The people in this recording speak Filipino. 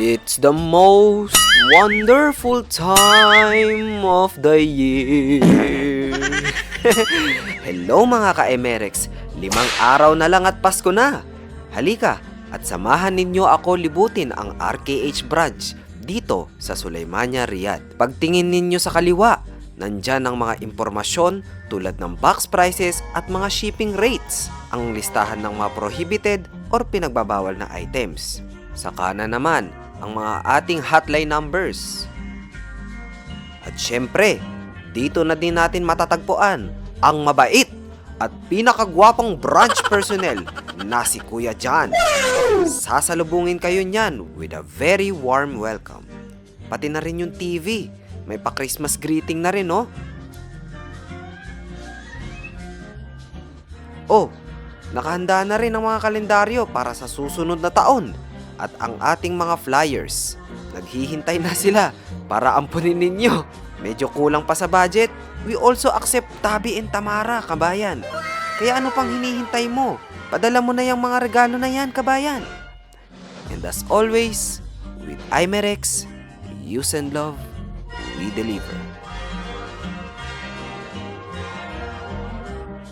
It's the most wonderful time of the year. Hello mga ka-Emerex, 5 araw na lang at Pasko na. Halika at samahan ninyo ako libutin ang RKH branch dito sa Sulaimania, Riyadh. Pagtingin ninyo sa kaliwa, nandyan ang mga impormasyon tulad ng box prices at mga shipping rates, ang listahan ng mga prohibited or pinagbabawal na items. Sa kanan naman, ang mga ating hotline numbers. At syempre, dito na din natin matatagpuan ang mabait at pinakagwapang branch personnel na si Kuya John. Sasalubungin kayo niyan with a very warm welcome. Pati na rin yung TV, may pa-Christmas greeting na rin, no? Oh, nakahanda na rin ang mga kalendaryo para sa susunod na taon. At ang ating mga flyers, naghihintay na sila para ampunin ninyo. Medyo kulang pa sa budget, we also accept Tabi and Tamara, kabayan. Kaya ano pang hinihintay mo? Padala mo na yung mga regalo na yan, kabayan. And as always, with Imerex, use and love, we deliver.